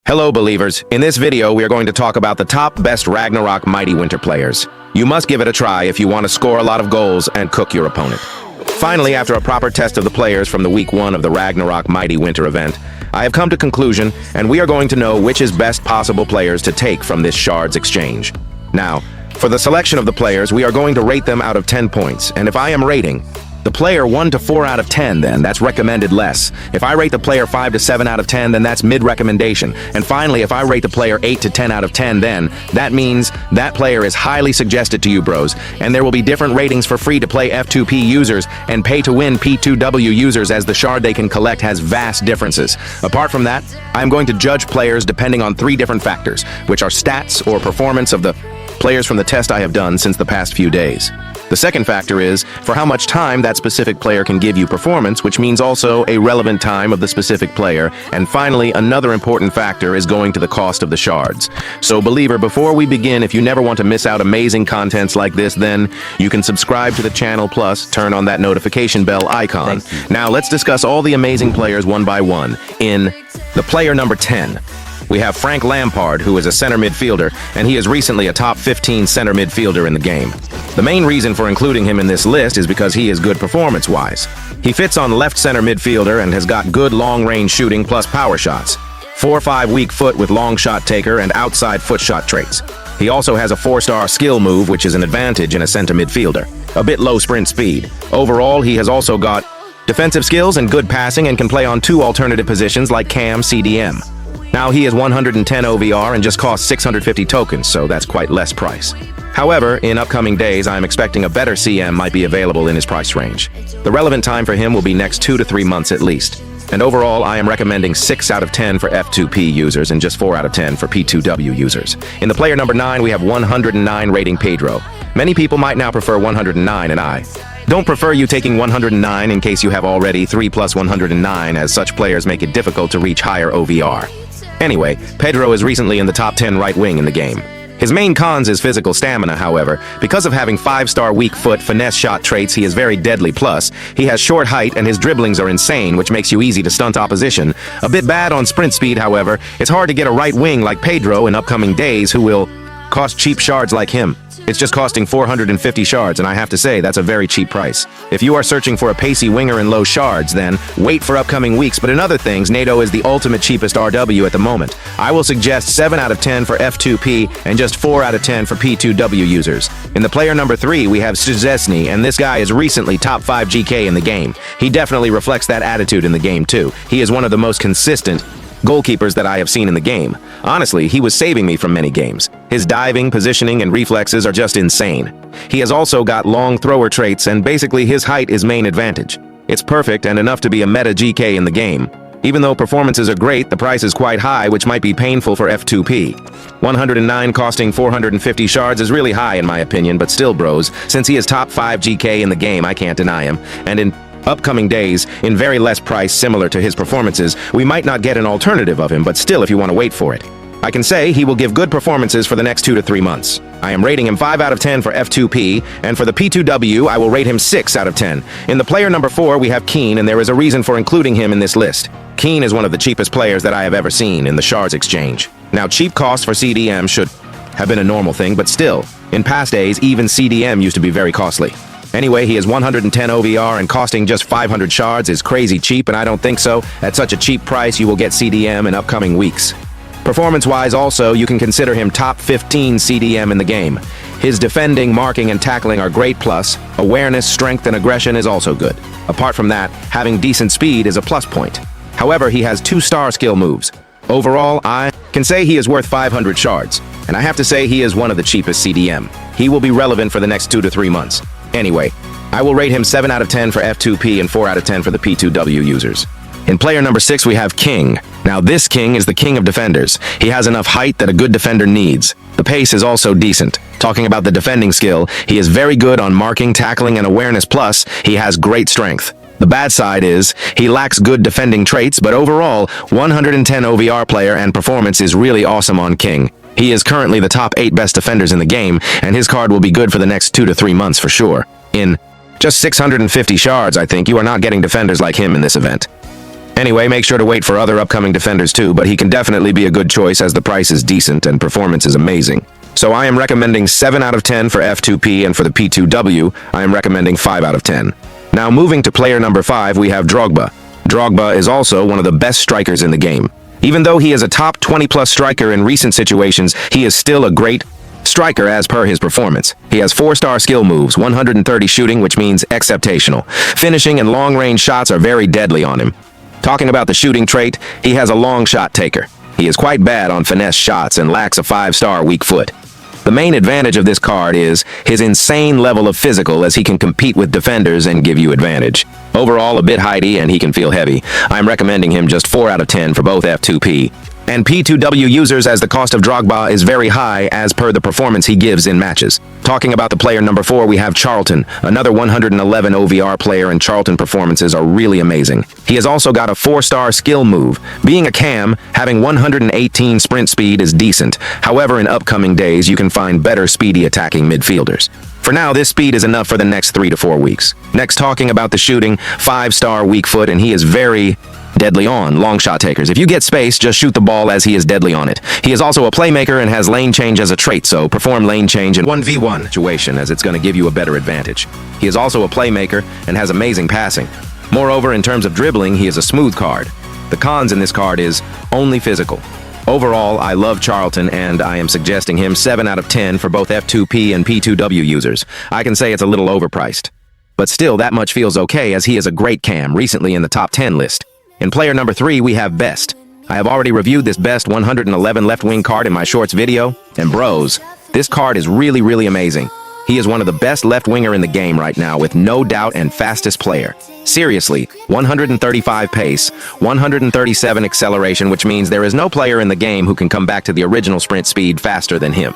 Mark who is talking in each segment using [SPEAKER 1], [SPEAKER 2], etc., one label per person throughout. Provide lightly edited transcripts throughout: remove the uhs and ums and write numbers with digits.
[SPEAKER 1] Hello believers, in this video we are going to talk about the top best Ragnarok Mighty Winter players. You must give it a try if you want to score a lot of goals and cook your opponent. Finally, after a proper test of the players from the week 1 of the Ragnarok Mighty Winter event, I have come to conclusion and we are going to know which is best possible players to take from this Shards exchange. Now, for the selection of the players, we are going to rate them out of 10 points, and if I am rating the player 1 to 4 out of 10, then that's recommended less. If I rate the player 5 to 7 out of 10, then that's mid-recommendation. And finally, if I rate the player 8 to 10 out of 10, then that means that player is highly suggested to you bros. And there will be different ratings for free-to-play F2P users and pay-to-win P2W users, as the shard they can collect has vast differences. Apart from that, I'm going to judge players depending on 3 different factors, which are stats or performance of the players from the test I have done since the past few days. The second factor is for how much time that specific player can give you performance, which means also a relevant time of the specific player. And finally, another important factor is going to the cost of the shards. So believer, before we begin, if you never want to miss out amazing contents like this, then you can subscribe to the channel, plus turn on that notification bell icon. Now let's discuss all the amazing players one by one. In the player number 10, we have Frank Lampard, who is a center midfielder, and he is recently a top 15 center midfielder in the game. The main reason for including him in this list is because he is good performance-wise. He fits on left center midfielder and has got good long-range shooting plus power shots, 4-5 weak foot with long shot taker and outside foot shot traits. He also has a 4-star skill move, which is an advantage in a center midfielder, a bit low sprint speed. Overall, he has also got defensive skills and good passing and can play on 2 alternative positions like cam, CDM. Now he is 110 OVR and just costs 650 tokens, so that's quite less price. However, in upcoming days, I am expecting a better CM might be available in his price range. The relevant time for him will be next 2 to 3 months at least. And overall, I am recommending 6 out of 10 for F2P users and just 4 out of 10 for P2W users. In the player number 9, we have 109 rating Pedro. Many people might now prefer 109, and I don't prefer you taking 109 in case you have already 3 plus 109, as such players make it difficult to reach higher OVR. Anyway, Pedro is recently in the top 10 right wing in the game. His main cons is physical stamina, however. Because of having 5-star weak foot finesse shot traits, he is very deadly, plus he has short height and his dribblings are insane, which makes you easy to stunt opposition. A bit bad on sprint speed, however. It's hard to get a right wing like Pedro in upcoming days who will cost cheap shards like him. It's just costing 450 shards, and I have to say that's a very cheap price. If you are searching for a pacey winger and low shards, then wait for upcoming weeks. But in other things, NATO is the ultimate cheapest RW at the moment. I will suggest 7 out of 10 for F2P and just 4 out of 10 for P2W users. In the player number 3, we have Szczesny, and this guy is recently top 5 GK in the game. He definitely reflects that attitude in the game too. He is one of the most consistent goalkeepers that I have seen in the game. Honestly, he was saving me from many games. His diving, positioning, and reflexes are just insane. He has also got long thrower traits, and basically his height is main advantage. It's perfect and enough to be a meta GK in the game. Even though performances are great, the price is quite high, which might be painful for F2P. 109 costing 450 shards is really high in my opinion, but still bros, since he is top 5 GK in the game, I can't deny him. And in upcoming days, in very less price similar to his performances, we might not get an alternative of him, but still if you want to wait for it. I can say he will give good performances for the next 2 to 3 months. I am rating him 5 out of 10 for F2P, and for the P2W, I will rate him 6 out of 10. In the player number 4, we have Keen, and there is a reason for including him in this list. Keen is one of the cheapest players that I have ever seen in the Shards exchange. Now, cheap costs for CDM should have been a normal thing, but still, in past days, even CDM used to be very costly. Anyway, he is 110 OVR and costing just 500 shards is crazy cheap, and I don't think so. At such a cheap price, you will get CDM in upcoming weeks. Performance-wise also, you can consider him top 15 CDM in the game. His defending, marking, and tackling are great, plus awareness, strength, and aggression is also good. Apart from that, having decent speed is a plus point. However, he has 2-star skill moves. Overall, I can say he is worth 500 shards, and I have to say he is one of the cheapest CDM. He will be relevant for the next 2 to 3 months. Anyway, I will rate him 7 out of 10 for F2P and 4 out of 10 for the P2W users. In player number 6, we have King. Now this King is the king of defenders. He has enough height that a good defender needs. The pace is also decent. Talking about the defending skill, he is very good on marking, tackling, and awareness, plus he has great strength. The bad side is, he lacks good defending traits, but overall, 110 OVR player and performance is really awesome on King. He is currently the top 8 best defenders in the game, and his card will be good for the next 2 to 3 months for sure. In just 650 shards, I think you are not getting defenders like him in this event. Anyway, make sure to wait for other upcoming defenders too, but he can definitely be a good choice as the price is decent and performance is amazing. So I am recommending 7 out of 10 for F2P, and for the P2W, I am recommending 5 out of 10. Now moving to player number 5, we have Drogba. Drogba is also one of the best strikers in the game. Even though he is a top 20-plus striker in recent situations, he is still a great striker as per his performance. He has 4-star skill moves, 130 shooting, which means exceptional. Finishing and long-range shots are very deadly on him. Talking about the shooting trait, he has a long shot taker. He is quite bad on finesse shots and lacks a 5-star weak foot. The main advantage of this card is his insane level of physical, as he can compete with defenders and give you advantage. Overall, a bit heighty and he can feel heavy. I'm recommending him just 4 out of 10 for both F2P and P2W users, as the cost of Drogba is very high as per the performance he gives in matches. Talking about the player number 4, we have Charlton, another 111 OVR player, and Charlton performances are really amazing. He has also got a 4-star skill move. Being a cam, having 118 sprint speed is decent. However, in upcoming days, you can find better speedy attacking midfielders. For now, this speed is enough for the next 3 to 4 weeks. Next, talking about the shooting, 5-star weak foot, and he is very deadly on long shot takers. If you get space, just shoot the ball, as he is deadly on it. He is also a playmaker and has lane change as a trait, so perform lane change in 1v1 situation, as it's going to give you a better advantage. He is also a playmaker and has amazing passing. Moreover, in terms of dribbling, he is a smooth card. The cons in this card is only physical. Overall, I love Charlton, and I am suggesting him 7 out of 10 for both F2P and P2W users. I can say it's a little overpriced, but still that much feels okay, as he is a great cam, recently in the top 10 list. In player number 3, we have Best. I have already reviewed this Best 111 left wing card in my shorts video, and bros, this card is really amazing. He is one of the best left winger in the game right now, with no doubt, and fastest player. Seriously, 135 pace, 137 acceleration, which means there is no player in the game who can come back to the original sprint speed faster than him.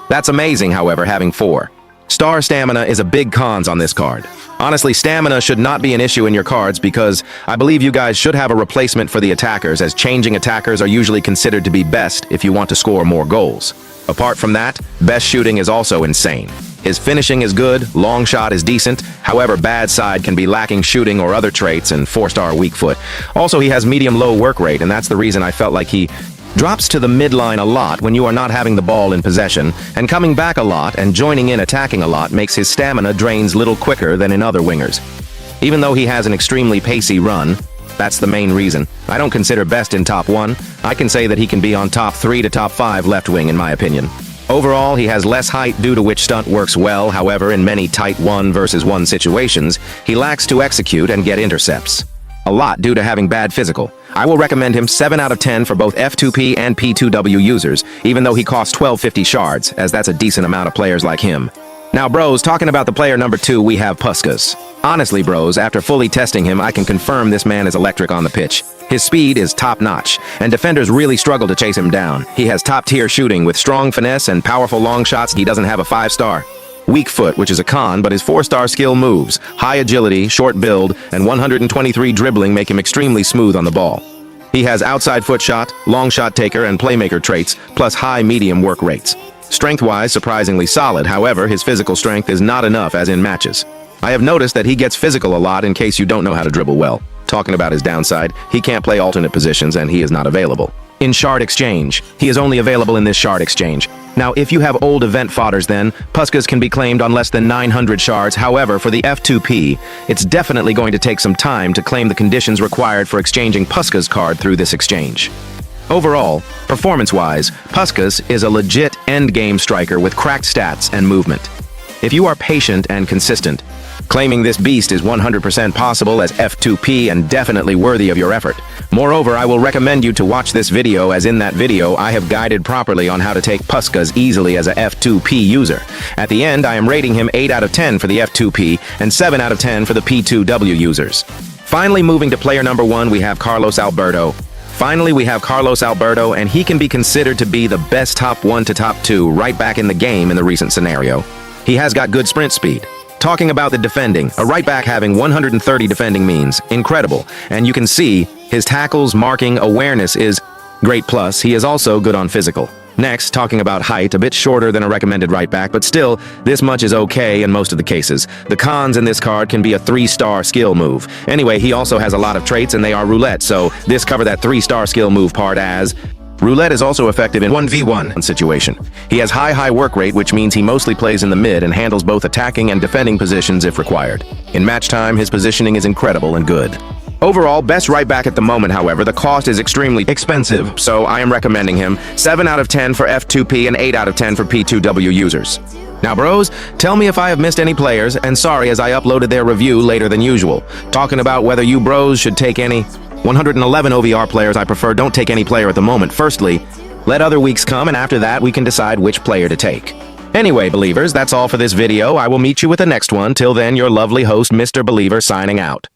[SPEAKER 1] That's amazing. However, having 4-star stamina is a big cons on this card. Honestly, stamina should not be an issue in your cards, because I believe you guys should have a replacement for the attackers, as changing attackers are usually considered to be best if you want to score more goals. Apart from that, Best shooting is also insane. His finishing is good, long shot is decent, however bad side can be lacking shooting or other traits, and 4-star weak foot. Also, he has medium-low work rate, and that's the reason I felt like he drops to the midline a lot when you are not having the ball in possession, and coming back a lot and joining in attacking a lot makes his stamina drains little quicker than in other wingers. Even though he has an extremely pacey run, that's the main reason. I don't consider Best in top 1. I can say that he can be on top 3 to top 5 left wing in my opinion. Overall, he has less height, due to which stunt works well. However, in many tight 1-versus-1 situations, he lacks to execute and get intercepts a lot due to having bad physical. I will recommend him 7 out of 10 for both F2P and P2W users, even though he costs 1250 shards, as that's a decent amount of players like him. Now bros, talking about the player number 2, we have Puskas. Honestly bros, after fully testing him, I can confirm this man is electric on the pitch. His speed is top-notch, and defenders really struggle to chase him down. He has top-tier shooting with strong finesse and powerful long shots. He doesn't have a 5-star weak foot, which is a con, but his 4-star skill moves, high agility, short build, and 123 dribbling make him extremely smooth on the ball. He has outside foot shot, long shot taker, and playmaker traits, plus high-medium work rates. Strength-wise, surprisingly solid. However, his physical strength is not enough as in matches. I have noticed that he gets physical a lot, in case you don't know how to dribble well. Talking about his downside, he can't play alternate positions and he is not available in shard exchange. He is only available in this shard exchange. Now, if you have old event fodders, then Puskas can be claimed on less than 900 shards. However, for the F2P, it's definitely going to take some time to claim the conditions required for exchanging Puskas card through this exchange. Overall, performance-wise, Puskas is a legit endgame striker with cracked stats and movement. If you are patient and consistent, claiming this beast is 100% possible as F2P and definitely worthy of your effort. Moreover, I will recommend you to watch this video, as in that video I have guided properly on how to take Puskas easily as a F2P user. At the end, I am rating him 8 out of 10 for the F2P and 7 out of 10 for the P2W users. Finally, moving to player number 1, we have Carlos Alberto. And he can be considered to be the best top 1 to top 2 right back in the game in the recent scenario. He has got good sprint speed. Talking about the defending, a right back having 130 defending means incredible, and you can see his tackles, marking, awareness is Great plus, he is also good on physical. Next, talking about height, a bit shorter than a recommended right back, but still, this much is okay in most of the cases. The cons in this card can be a 3-star skill move. Anyway, he also has a lot of traits and they are roulette, so this cover that 3-star skill move part as roulette is also effective in 1v1 situation. He has high work rate, which means he mostly plays in the mid and handles both attacking and defending positions if required. In match time, his positioning is incredible and good. Overall, best right back at the moment, however, the cost is extremely expensive, so I am recommending him 7 out of 10 for F2P and 8 out of 10 for P2W users. Now bros, tell me if I have missed any players, and sorry as I uploaded their review later than usual. Talking about whether you bros should take any 111 OVR players I prefer, don't take any player at the moment. Firstly, let other weeks come, and after that we can decide which player to take. Anyway, believers, that's all for this video. I will meet you with the next one. Till then, your lovely host, Mr. Believer, signing out.